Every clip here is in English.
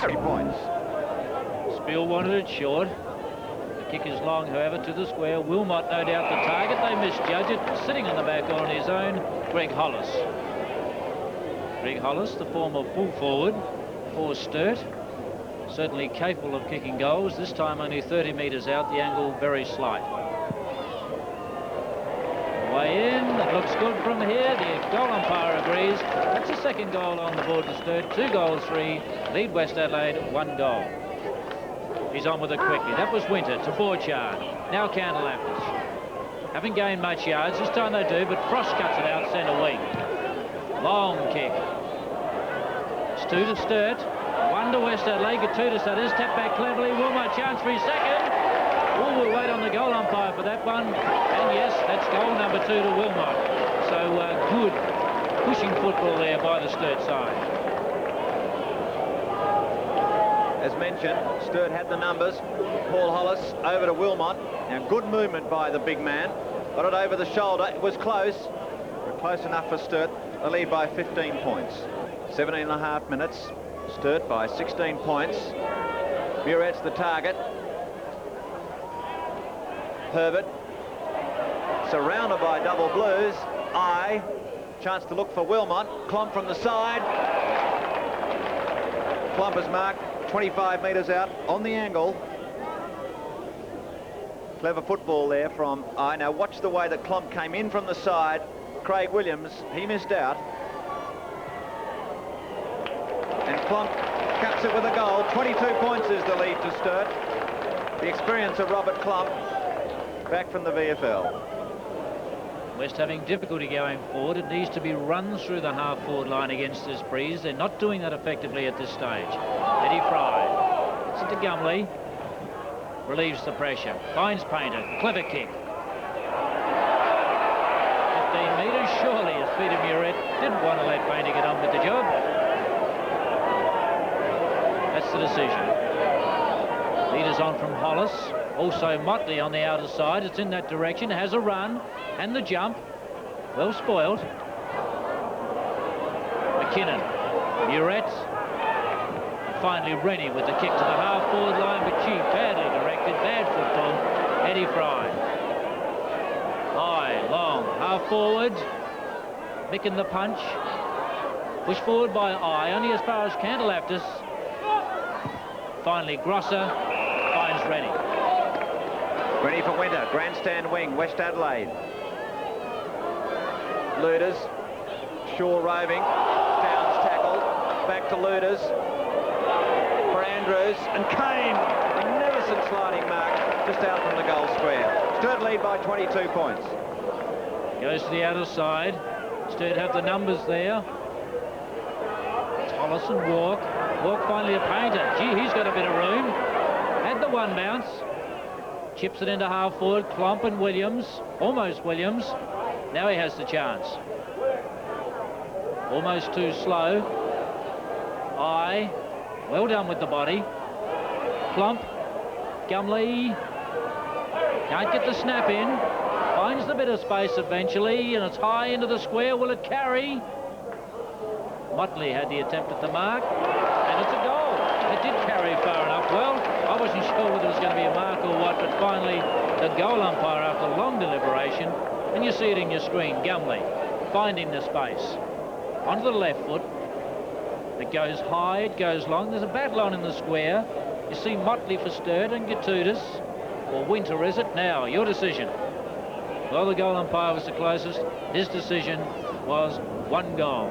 3 points. Spiel wanted it short. The kick is long, however, to the square. Wilmot, no doubt, the target. They misjudge it. Sitting on the back on his own, Greg Hollis. Greg Hollis, the former full forward for Sturt. Certainly capable of kicking goals. This time only 30 metres out, the angle very slight. Way in, it looks good from here. The goal umpire agrees. That's the second goal on the board to Sturt. 2 goals, 3. Lead West Adelaide, 1 goal. He's on with it quickly. That was Winter to Borchard. Now Candlelappers. Haven't gained much yards. This time they do, but Frost cuts it out centre wing. Long kick. It's 2 to Sturt. 1 to West Adelaide. Gatudas, that is. Tap back cleverly. Wilmot chance for his second. Oh, we'll wait on the goal umpire for that one. And yes, that's goal number 2 to Wilmot. So good pushing football there by the Sturt side. As mentioned, Sturt had the numbers. Paul Hollis over to Wilmot. Now, good movement by the big man. Got it over the shoulder. It was close. But close enough for Sturt. They lead by 15 points. 17.5 minutes. Sturt by 16 points. Muret's the target. Herbert. Surrounded by double blues. Chance to look for Wilmot. Klomp from the side. Klomp is marked 25 metres out on the angle. Clever football there from Now watch the way that Klomp came in from the side. Craig Williams, he missed out. And Klomp caps it with a goal. 22 points is the lead to Sturt. The experience of Robert Klomp, back from the VFL. West having difficulty going forward. It needs to be run through the half-forward line against this breeze. They're not doing that effectively at this stage. Eddie Fry. It's into Gumley. Relieves the pressure. Finds Painter. Clever kick. 15 metres, surely, as Peter Muret didn't want to let Painter get on with the job. That's the decision. Leaders on from Hollis. Also Motley on the outer side. It's in that direction. Has a run. And the jump. Well spoiled. McKinnon. Muret. Finally Rennie with the kick to the half-forward line, but gee, badly directed. Bad football. Eddie Fry. High, long, half-forward. Mick in the punch. Push forward by only as far as Candlelappers. Finally Grosser finds Rennie. Ready for Winter, grandstand wing, West Adelaide. Luders, Shaw roving, Downs tackled, back to Luders, for Andrews, and Kane, magnificent sliding mark, just out from the goal square. Sturt lead by 22 points. Goes to the outer side. Sturt have the numbers there. It's Hollis and Walk. Walk finally a Painter. Gee, he's got a bit of room. Had the one bounce. Chips it into half-forward. Klomp and Williams. Almost Williams. Now he has the chance. Almost too slow. Well done with the body. Klomp. Gumley. Can't get the snap in. Finds the bit of space eventually, and it's high into the square. Will it carry? Motley had the attempt at the mark, and it's a goal. It did carry far enough. Well, I wasn't sure whether it was going to be a mark or what, but finally the goal umpire, after long deliberation, and you see it in your screen, Gumley finding the space. Onto the left foot. It goes high, it goes long. There's a battle on in the square. You see Motley for Sturt and Gatudas. Or Winter, is it? Now, your decision. Well, the goal umpire was the closest. His decision was 1 goal.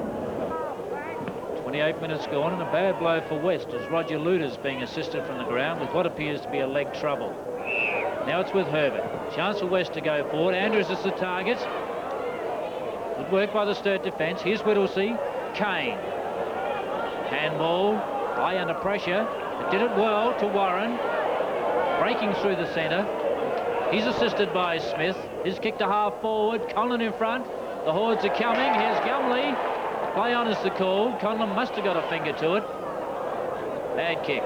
28 minutes gone, and a bad blow for West as Roger Luders being assisted from the ground with what appears to be a leg trouble. Now it's with Herbert. Chance for West to go forward. Andrews is the target. Good work by the Sturt defence. Here's Whittlesey. Kane. Handball. High under pressure. It did it well to Warren. Breaking through the centre. He's assisted by Smith. His kick to half forward. Conlon in front. The Hordes are coming. Here's Gumley. Play on is the call. Conlon must have got a finger to it. Bad kick.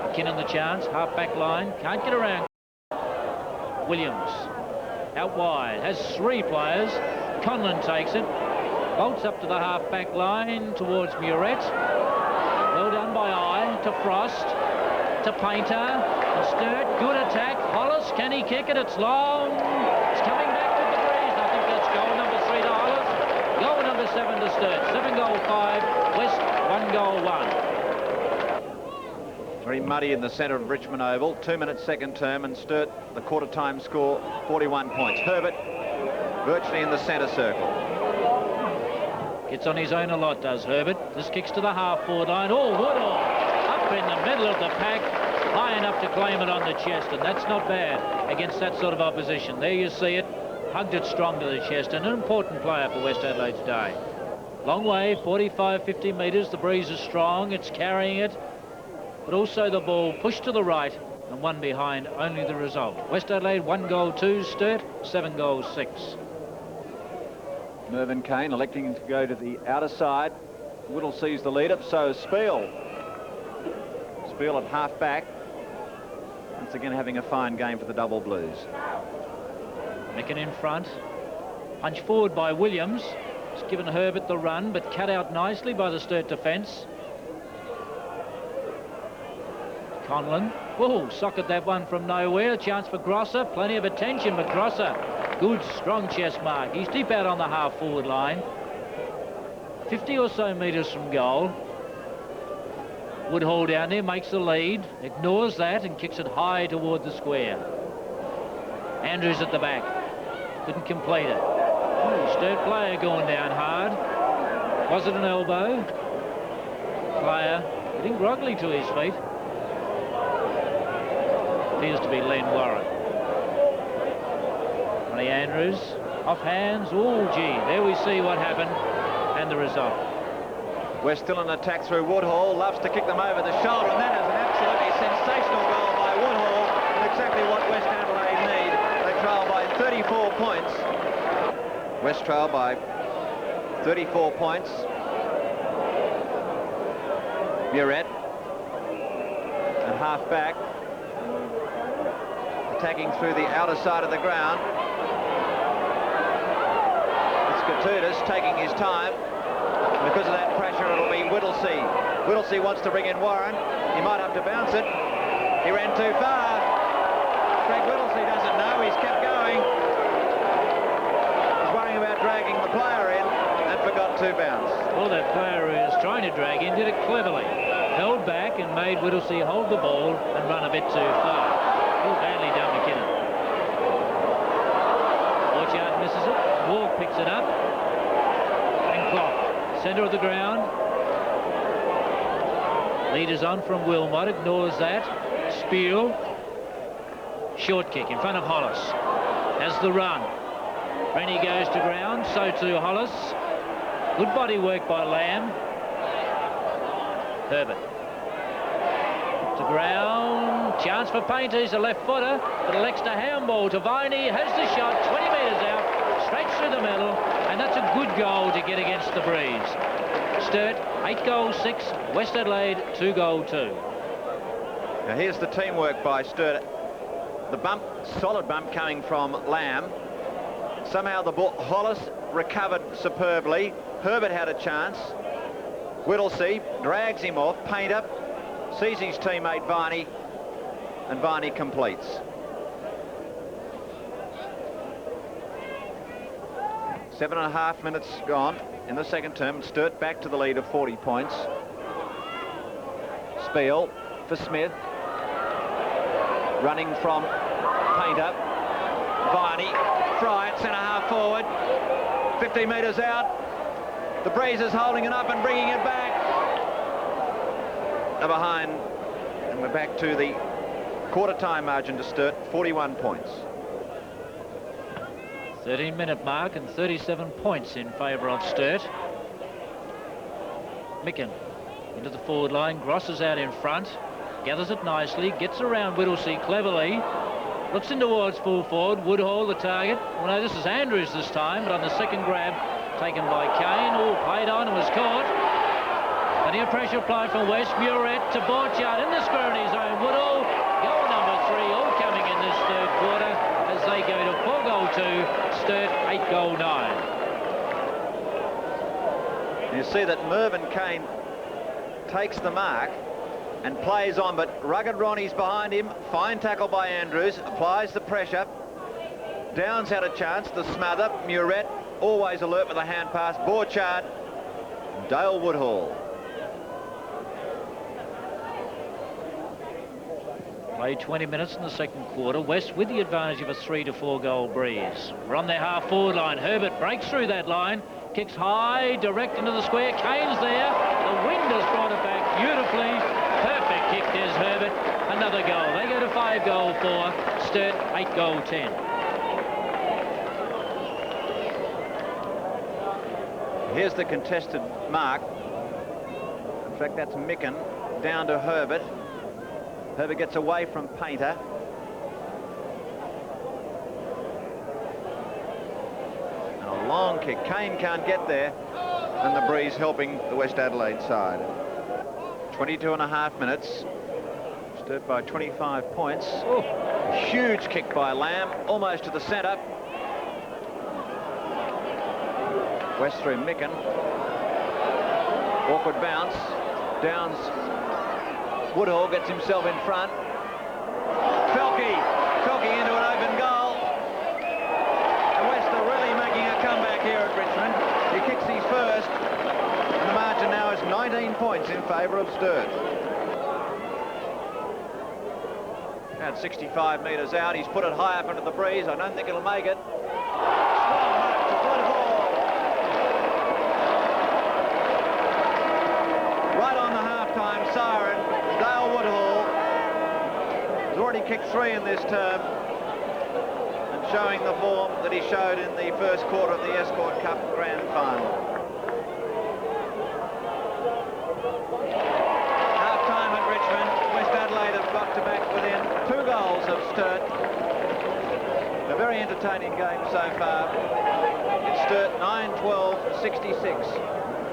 McKinnon the chance. Half back line. Can't get around. Williams. Out wide. Has 3 players. Conlon takes it. Bolts up to the half back line towards Muret. Well done by Eye to Frost, to Painter, and Sturt, good attack. Hollis, can he kick it? It's long. It's coming back to the breeze. I think that's goal number 3 to Hollis. Goal number 7 to Sturt. 7 goal 5. West 1 goal 1. Very muddy in the centre of Richmond Oval. 2 minutes second term, and Sturt, the quarter time score, 41 points. Herbert virtually in the centre circle. Gets on his own a lot, does Herbert. This kicks to the half-forward line. Oh, Woodall up in the middle of the pack, high enough to claim it on the chest, and that's not bad against that sort of opposition. There you see it. Hugged it strong to the chest, and an important player for West Adelaide today. Long way, 45, 50 metres. The breeze is strong. It's carrying it, but also the ball pushed to the right and one behind, only the result. West Adelaide 1 goal 2, Sturt 7 goals 6. Mervyn Kane electing to go to the outer side. Whittle sees the lead up, so Spiel. Spiel at half back. Once again having a fine game for the Double Blues. Micken in front. Punch forward by Williams. It's given Herbert the run, but cut out nicely by the Sturt defence. Conlon. Oh, socket that one from nowhere. A chance for Grosser. Plenty of attention, but Grosser, good, strong chest mark. He's deep out on the half-forward line. 50 or so metres from goal. Woodhall down there, makes the lead, ignores that and kicks it high toward the square. Andrews at the back. Couldn't complete it. Oh, Sturt player going down hard. Was it an elbow? Player getting groggily to his feet. Appears to be Len Warren. Ronnie Andrews, off hands. Oh, gee, there we see what happened and the result. We're still in attack through Woodhall. Loves to kick them over the shoulder, and that is an absolutely sensational goal by Woodhall. Exactly what West Adelaide need. They trail by 34 points. West trail by 34 points. Muret and half back, attacking through the outer side of the ground. It's Katutis taking his time. Because of that pressure, it'll be Whittlesey. Whittlesey wants to bring in Warren. He might have to bounce it. He ran too far. Craig Whittlesey doesn't know. He's kept going. He's worrying about dragging the player in and forgot to bounce. Well, that player who was trying to drag in did it cleverly. Held back and made Whittlesey hold the ball and run a bit too far. Oh, badly done, McKinnon. Orchard misses it. Walk picks it up. And Clock. Centre of the ground. Leaders on from Wilmot, ignores that. Spiel. Short kick in front of Hollis. Has the run. Rennie goes to ground, so too Hollis. Good body work by Lamb. Herbert. To ground. Chance for Painter. He's a left footer, but elects to handball to Viney. Has the shot, 20 metres out. Straight through the middle, and that's a good goal to get against the breeze. Sturt 8 goals 6, West Adelaide 2 goals 2. Now here's the teamwork by Sturt. The bump, solid bump coming from Lamb. Somehow the ball, Hollis recovered superbly. Herbert had a chance. Whittlesey drags him off. Painter sees his teammate Viney, and Viney completes. 7.5 minutes gone in the second term. Sturt back to the lead of 40 points. Spiel for Smith. Running from Painter. Viney. Fry at centre half forward. 50 metres out. The breeze is holding it up and bringing it back. They're behind. And we're back to the quarter-time margin to Sturt, 41 points. 13-minute mark and 37 points in favour of Sturt. Micken into the forward line. Gross is out in front. Gathers it nicely. Gets around Whittlesey cleverly. Looks in towards full forward. Woodhall the target. Well, no, this is Andrews this time, but on the second grab taken by Kane. Oh, played on and was caught. Plenty of pressure applied from West. Muret to Borchardt in the square in his own. Woodhall. Goal number 3 all coming in this third quarter as they go to 4 goal 2. Sturt 8 goal 9. You see that Mervyn Kane takes the mark and plays on, but Rugged Ronnie's behind him. Fine tackle by Andrews, applies the pressure. Downs had a chance, the smother. Muret, always alert with a hand pass. Borchard, Dale Woodhall. Played 20 minutes in the second quarter. West with the advantage of a 3 to 4 goal breeze. We're on their half forward line. Herbert breaks through that line, kicks high, direct into the square. Kane's there. The wind has brought it back beautifully. Perfect kick, there's Herbert. Another goal. They go to 5 goal for Sturt, 8 goal 10. Here's the contested mark. In fact, that's Micken down to Herbert. Herbert gets away from Painter. And a long kick. Kane can't get there. And the breeze helping the West Adelaide side. 22.5 minutes. Sturt by 25 points. Oh, huge kick by Lamb, almost to the centre. West through Micken. Awkward bounce. Downs. Woodhall gets himself in front. Felke into an open goal. And West are really making a comeback here at Richmond. He kicks his first. And the margin now is 19 points in favour of Sturt. About 65 metres out. He's put it high up into the breeze. I don't think it'll make it. Strong mark to Woodhall. Right on the half-time siren. Dale Woodhall has already kicked 3 in this term and showing the form that he showed in the first quarter of the Escort Cup Grand Final. Half-time at Richmond. West Adelaide have got to back within 2 goals of Sturt. A very entertaining game so far. It's Sturt 9-12-66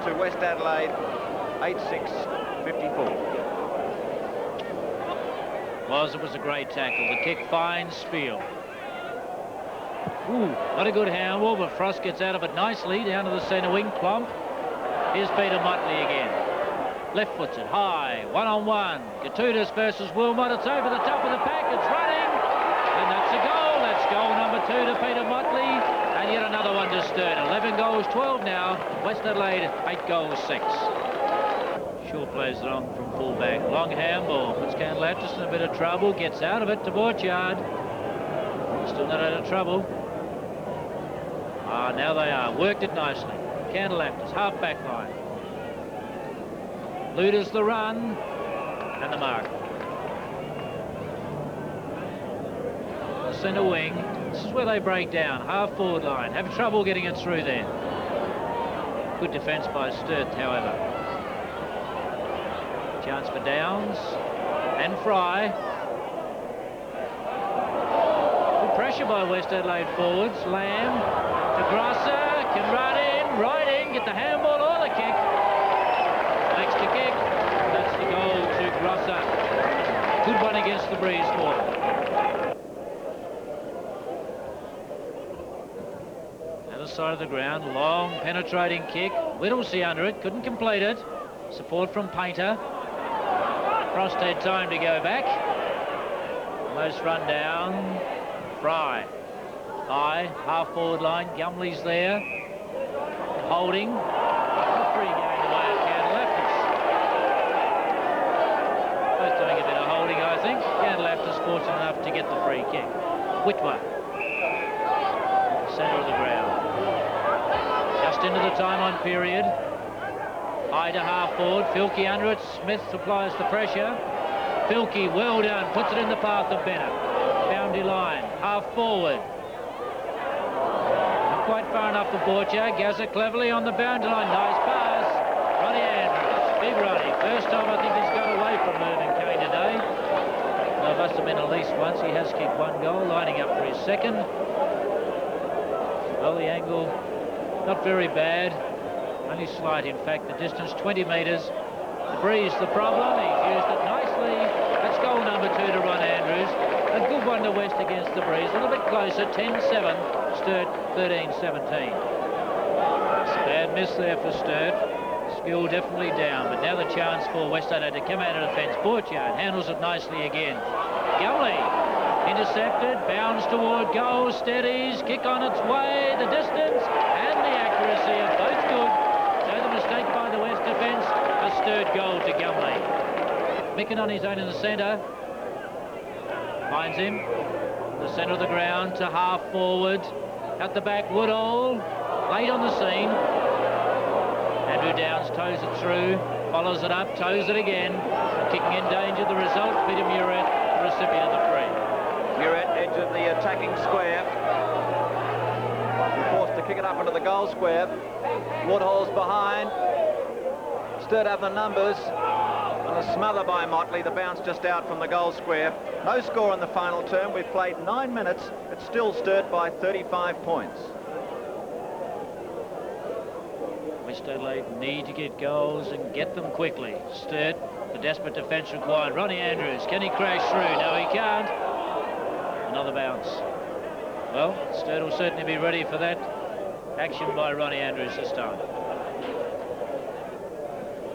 to West Adelaide 8-6-54. It was a great tackle. The kick finds Spiel. Ooh, not a good handball, but Frost gets out of it nicely down to the centre wing. Plump. Here's Peter Motley again. Left foots it high. 1-on-1. Gatudas versus Wilmot. It's over the top of the pack. It's running. And that's a goal. That's goal number 2 to Peter Motley. And yet another one to Sturt. 11 goals, 12 now. West Adelaide, 8 goals, 6. Shaw plays it on from fullback. Long handball. Puts Candleftis in a bit of trouble. Gets out of it to Borchard. Still not out of trouble. Now they are. Worked it nicely. Candleftis, half back line. Looters the run. And the mark. The centre wing. This is where they break down. Half forward line. Have trouble getting it through there. Good defence by Sturt, however. Chance for Downs and Fry. Good pressure by West Adelaide forwards. Lamb to Grosser, can run in, right in, get the handball or the kick. Makes the kick. That's the goal to Grosser. Good one against the breeze for them. Other side of the ground, long penetrating kick. Whittlesey under it, couldn't complete it. Support from Painter. Frost had time to go back. Almost run down. Fry. High, half forward line. Gumley's there. Holding. Free going away at Candleftis. Both doing a bit of holding, I think. Candleftis fortunate enough to get the free kick. Whitwer. Centre of the ground. Just into the time on period. High to half forward, Filkey under it, Smith applies the pressure. Filkey well done, puts it in the path of Bennett. Boundary line, half forward. Not quite far enough for Borchard. Gazza cleverly on the boundary line, nice pass. Ronnie Andrews, big Ronnie. First time I think he's got away from Mervyn Kane today. Well, must have been at least once. He has kicked 1 goal, lining up for his second. Well, the angle, not very bad. Only slight, in fact. The distance 20 metres. The breeze the problem. He's used it nicely. That's goal number 2 to Ron Andrews. A good one to West against the breeze. A little bit closer. 10-7. Sturt 13-17. Bad miss there for Sturt. skill definitely down, but now the chance for West Adelaide to come out of defence. Borchardt handles it nicely again. Gumley intercepted, bounds toward goal, steadies, kick on its way, the distance and the accuracy are both good. So the mistake by the West defence, a Sturt goal to Gumley. Micken on his own in the centre, finds him, the centre of the ground to half forward, at the back Woodall, late on the scene. Andrew Downs toes it through, follows it up, toes it again, kicking in danger. The result, Peter Muret, the recipient of the free. Muret edge of the attacking square. He's forced to kick it up into the goal square. Woodall's behind. Sturt have the numbers. And a smother by Motley. The bounce just out from the goal square. No score in the final term. We've played 9 minutes. It's still Sturt by 35 points. West Adelaide need to get goals and get them quickly. Sturt, the desperate defence required. Ronnie Andrews, can he crash through? No, he can't. Another bounce. Well, Sturt will certainly be ready for that action by Ronnie Andrews this time.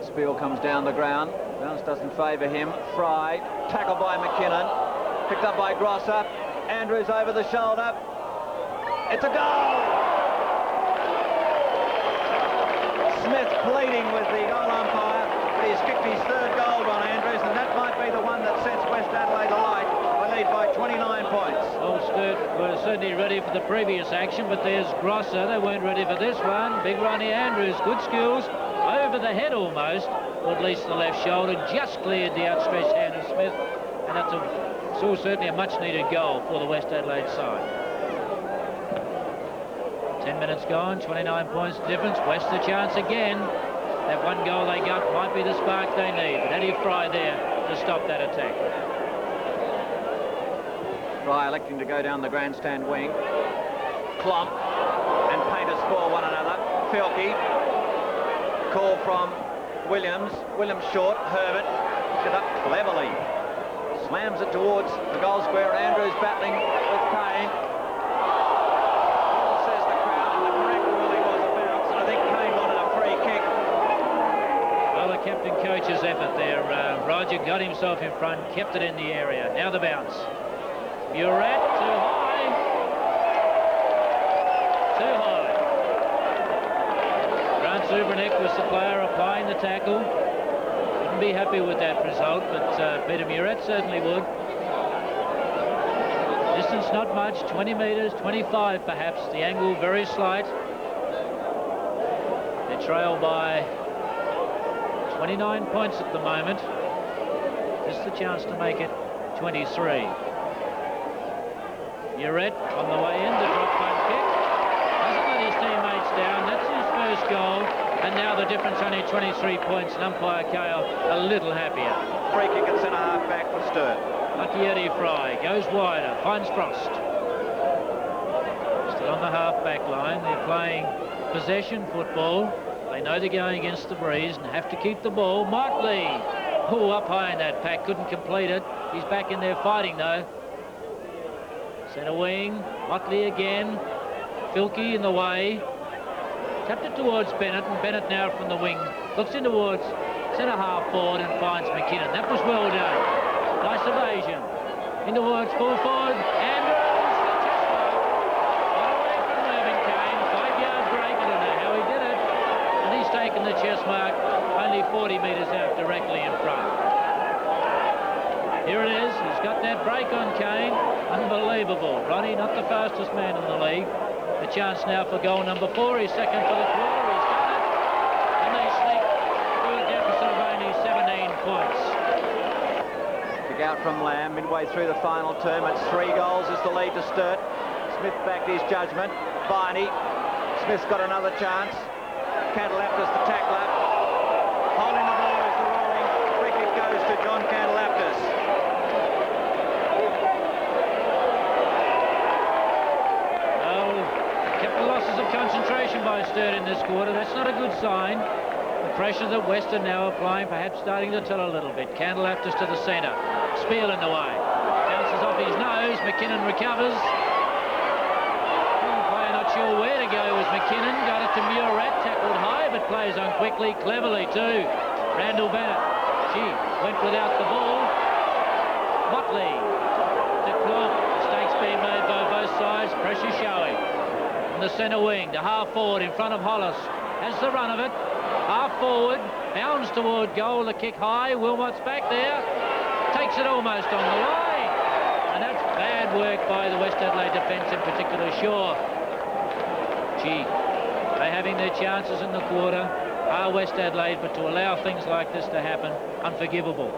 Spiel comes down the ground. Bounce doesn't favour him. Fry, tackled by McKinnon. Picked up by Grosser. Andrews over the shoulder. It's a goal! Smith pleading with the goal umpire. He's kicked his third goal on Andrews, and that might be the one that sets West Adelaide alight. We lead by 29 points. Well, Sturt were certainly ready for the previous action, but there's Grosser. They weren't ready for this one. Big Ronnie Andrews, good skills. Over the head almost, or at least the left shoulder, just cleared the outstretched hand of Smith, and that's certainly a much-needed goal for the West Adelaide side. 10 minutes gone, 29 points difference. West the chance again. That one goal they got might be the spark they need, but Eddie Fry there to stop that attack. Fry electing to go down the grandstand wing. Klomp and Painter score one another. Felke. Call from Williams. Williams short. Herbert picks it up cleverly. Slams it towards the goal square. Andrews battling with Kane. Says the crowd, and the correct ruling was a bounce. I think Kane wanted a free kick. Well, the captain coach's effort there. Roger got himself in front, kept it in the area. Now the bounce. Muret too high. Too high. Grant Zubranek was the player applying the tackle. Wouldn't be happy with that result, but Peter Muret certainly would. Distance not much, 20 metres, 25 perhaps. The angle very slight. They trail by 29 points at the moment. Just the chance to make it 23. Muret on the way in, the drop punt kick. Doesn't let his teammates down. That's his first goal. And now the difference only 23 points. And umpire Kale a little happier. Free kick at centre half back for Sturt. Lucky Eddie Fry goes wider, finds Frost. Still on the half back line. They're playing possession football. They know they're going against the breeze and have to keep the ball. Motley, oh, up high in that pack, couldn't complete it. He's back in there fighting though. Centre wing, Motley again. Filkey in the way. Tapped it towards Bennett, and Bennett now from the wing looks in towards centre half forward and finds McKinnon. That was well done. Nice evasion. In towards full forward. Andrews, the chest mark. Got away from Mervyn Kane. 5-yard break. I don't know how he did it. And he's taken the chest mark only 40 metres out directly in front. Here it is. He's got that break on Kane. Unbelievable. Ronnie, not the fastest man in the league. The chance now for goal number 4. He's second for the quarter. He's done it. And they sneak to a deficit of only 17 points. Kick out from Lamb midway through the final term. It's 3 goals is the lead to Sturt. Smith backed his judgment. Barney. Smith's got another chance. Cantalaptis the tackler. Holding the ball is the ruling. Free kick goes to John Cantalaptis. Losses of concentration by Sturt in this quarter. That's not a good sign. The pressure that Western now applying perhaps starting to tell a little bit. Cantalaptis to the centre. Spiel in the way. Bounces off his nose. McKinnon recovers. Player not sure where to go was McKinnon. Got it to Murat, tackled high, but plays on quickly, cleverly too. Randall Bennett. She went without the ball. Motley to Klomp. Mistakes being made by both sides. Pressure showing. In the centre wing to half forward in front of Hollis. Has the run of it. Half forward. Bounds toward goal. The kick high. Wilmot's back there. Takes it almost on the line. And that's bad work by the West Adelaide defence, in particular Shaw. Gee, they're having their chances in the quarter. Are West Adelaide, but to allow things like this to happen, unforgivable.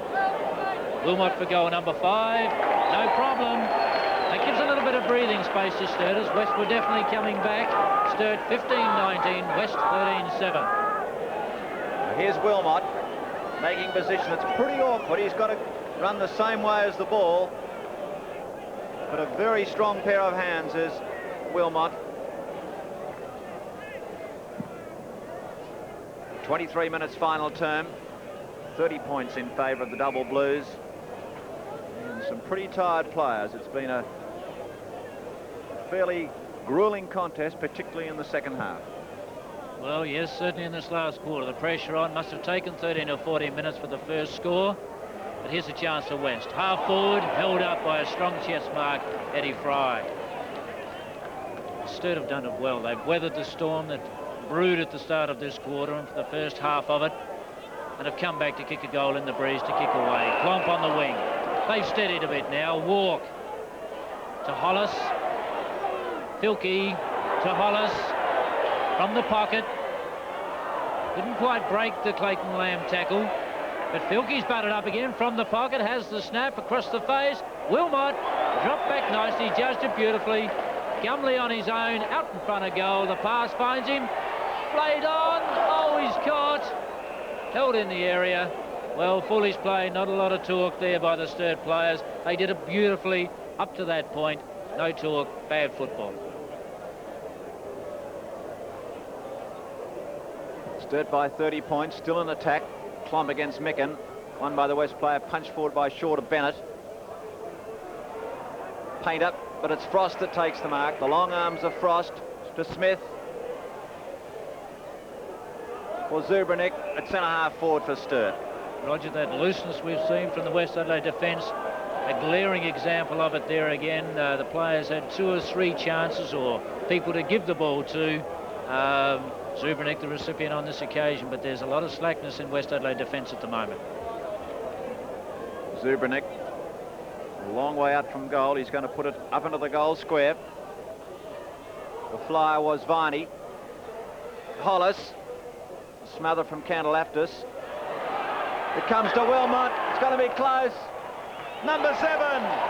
Wilmot for goal number 5. No problem. That gives a little bit of breathing space to Sturt, as West were definitely coming back. Sturt 15-19, West 13-7. Here's Wilmot making position. It's pretty awkward. He's got to run the same way as the ball. But a very strong pair of hands is Wilmot. 23 minutes final term. 30 points in favour of the Double Blues. And some pretty tired players. It's been a fairly grueling contest, particularly in the second half. Well, yes, certainly in this last quarter. The pressure on must have taken 13 or 14 minutes for the first score. But here's a chance for West. Half forward, held up by a strong chest mark, Eddie Fry. Sturt have done it well. They've weathered the storm that brewed at the start of this quarter and for the first half of it, and have come back to kick a goal in the breeze to kick away. Klomp on the wing. They've steadied a bit now. Walk to Hollis. Filkey to Hollis from the pocket. Didn't quite break the Clayton Lamb tackle, but Filkey's butted up again from the pocket, has the snap across the face. Wilmot dropped back nicely, judged it beautifully. Gumley on his own, out in front of goal. The pass finds him. Played on. Oh, he's caught. Held in the area. Well, foolish play. Not a lot of talk there by the Sturt players. They did it beautifully up to that point. No talk. Bad football. Sturt by 30 points. Still in attack. Klomp against Micken. Won by the West player. Punched forward by Shaw to Bennett. Paint up, but it's Frost that takes the mark. The long arms of Frost to Smith. For Zubranik at centre-half forward for Sturt. Roger, that looseness we've seen from the West Adelaide defence, a glaring example of it there again. The players had 2 or 3 chances or people to give the ball to. Zubranik, the recipient on this occasion, but there's a lot of slackness in West Adelaide defence at the moment. Zubranik, a long way out from goal. He's going to put it up into the goal square. The flyer was Viney. Hollis. Smother from Cantalaftis. It comes to Wilmot. It's going to be close. Number 7.